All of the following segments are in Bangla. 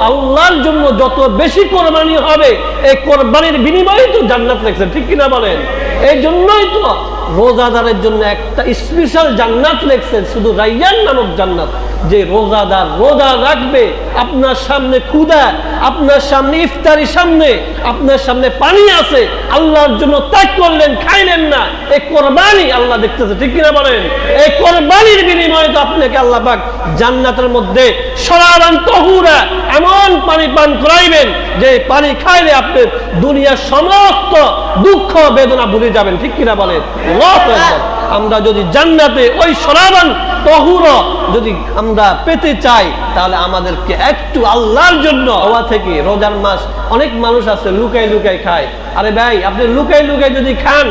আল্লাহর জন্য যত বেশি কোরবানি হবে এই কোরবানির বিনিময়ে তো জান্নাত লেখছেন, ঠিক কিনা বলেন? এই জন্যই তো রোজাদারের জন্য একটা স্পেশাল জান্নাত লেখছেন, শুধু রাইয়ান নামক জান্নাত। যে রোজাদার রোজা রাখবে, আপনার সামনে ক্ষুধা, আপনার সামনে ইফতারি, সামনে আপনার সামনে পানি আছে, আল্লাহর জন্য ত্যাগ করলেন, খাইলেন না, এই কোরবানি আল্লাহ দেখতেছে, ঠিক কিনা বলেন? এই কোরবানির বিনিময়ে তো আপনাকে আল্লাহ পাক জান্নাতের মধ্যে শরাবান তাহুরা এমন পানি পান করাইবেন যে পানি খাইলে আপনি দুনিয়ার সমস্ত দুঃখ বেদনা ভুলে যাবেন, ঠিক কিনা বলেন? আমরা যদি জান্নাতে ওই শরাবান তাহুরা যদি আমরা পেতে চাই, তাহলে আমাদেরকে একটু আল্লাহর জন্য হওয়া থেকে, রোজার মাস অনেক মানুষ আছে লুকাই লুকাই খায়। আরে ভাই, আপনি লুকাই লুকাই যদি খান,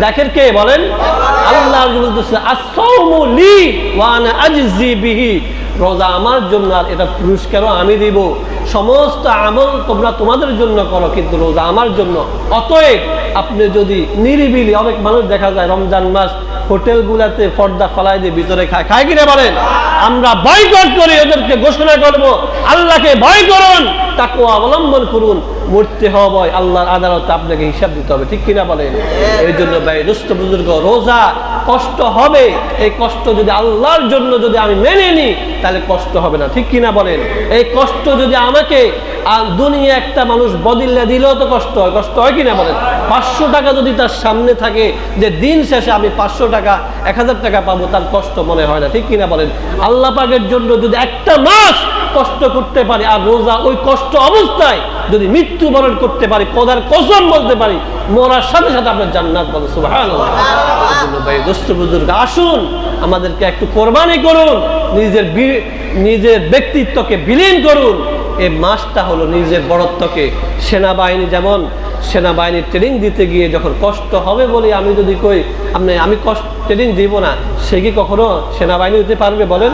দেখেন কে বলেন? আল্লাহ বলতেছে আস-সাওমু লি ওয়া আনা আজজি বিহি, রোজা আমার জন্য আর এটা পুরস্কারও আমি দিব। সমস্ত আমল তোমরা তোমাদের জন্য করো, কিন্তু রোজা আমার জন্য। অতএব আপনি যদি নিরিবিলি, অনেক মানুষ দেখা যায় রমজান মাস হোটেলগুলাতে পর্দা ফালাই দিয়ে ভিতরে খায়, খায় কিনা বলেন? আমরা বয়কট করি, ওদেরকে ঘোষণা করব আল্লাহকে ভয় করুন, তাকওয়া অবলম্বন করুন, মরতে হবে আল্লাহর আদালতে আপনাকে হিসাব দিতে হবে, ঠিক কিনা বলেন? এই জন্য ভাই দুস্থ বুজুর্গ, রোজা কষ্ট হবে, এই কষ্ট যদি আল্লাহর জন্য যদি আমি মেনে নিই, তাহলে কষ্ট হবে না, ঠিক কিনা বলেন? এই কষ্ট যদি আমাকে দুনিয়া একটা মানুষ বদিল্লা দিলেও তো কষ্ট হয়, কষ্ট হয় কিনা বলেন? 500 টাকা যদি তার সামনে থাকে যে দিন শেষে আমি 500 টাকা 1000 টাকা পাবো, তার কষ্ট মনে হয় না, ঠিক কিনা বলেন? আল্লাহ পাকের জন্য যদি একটা মাস কষ্ট করতে পারি, আর রোজা ওই কষ্ট অবস্থায় যদি মৃত্যুবরণ করতে পারি, খোদার কসম বলতে পারি, মরার সাথে সাথে আপনার জান্নাত বলে সুবহানাল্লাহ। ভাই দোস্ত বুজুর্গ, আসুন আমাদেরকে একটু কোরবানি করুন, নিজের ব্যক্তিত্বকে বিলীন করুন। এই মাসটা হলো নিজের বড়ত্বকে, সেনাবাহিনী যেমন সেনাবাহিনীর ট্রেনিং দিতে গিয়ে যখন কষ্ট হবে বলে আমি যদি কই আমি কষ্ট ট্রেনিং দিব না, সে কি কখনো সেনাবাহিনী দিতে পারবে বলেন?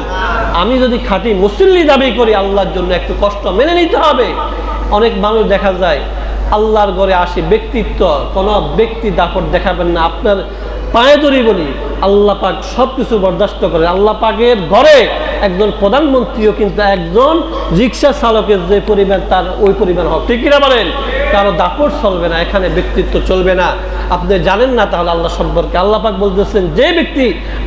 আমি যদি খাঁটি মুসল্লি দাবি করি, আল্লাহর জন্য একটু কষ্ট মেনে নিতে হবে। অনেক মানুষ দেখা যায় আল্লাহর ঘরে আসে, ব্যক্তিত্ব, কোনো ব্যক্তি দাপট দেখাবেন না। আপনার পায়ে ধরি বলি, আল্লাহ পাক সবকিছু বরদাস্ত করে। আল্লাহ পাকের ঘরে একজন প্রধানমন্ত্রীও কিন্তু একজন রিক্সা চালকের যে পরিমাণ, তার ওই পরিমাণ হক, ঠিক কিনা বলেন? কারো দাপট চলবে না, এখানে ব্যক্তিত্ব চলবে না। আপনি জানেন না তাহলে আল্লাহ সম্পর্কে? আল্লাহ পাক বলতেছেন, যে ব্যক্তি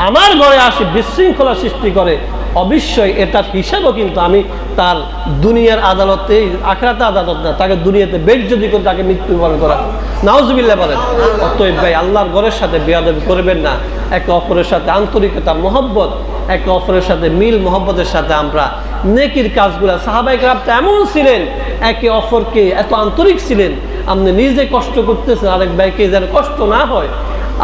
আমার ঘরে আসে বিশৃঙ্খলা সৃষ্টি করে, অবশ্যই এটার হিসাবও কিন্তু আমি তার দুনিয়ার আদালতে, আখিরাতে আদালত না, তাকে দুনিয়াতে বেইজ্জতি করে তাকে মৃত্যুবরণ করা, নাউজুবিল্লাহ বলেন। অতএব ভাই আল্লাহর ঘরের সাথে বেয়াদবি করবেন না। একে অপরের সাথে আন্তরিকতা, মহব্বত, একে অপরের সাথে মিল মহব্বতের সাথে আমরা নেকির কাজগুলা, সাহাবায়ে কেরাম এমন ছিলেন, একে অপরকে এত আন্তরিক ছিলেন। আপনি নিজে কষ্ট করতেছেন, আরেক ভাইকে যেন কষ্ট না হয়।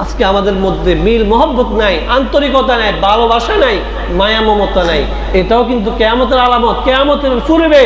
আজকে আমাদের মধ্যে মিল মহব্বত নাই, আন্তরিকতা নাই, ভালোবাসা নাই, মায়া মমতা নাই। এটাও কিন্তু কিয়ামতের আলামত, কিয়ামতের পূর্বে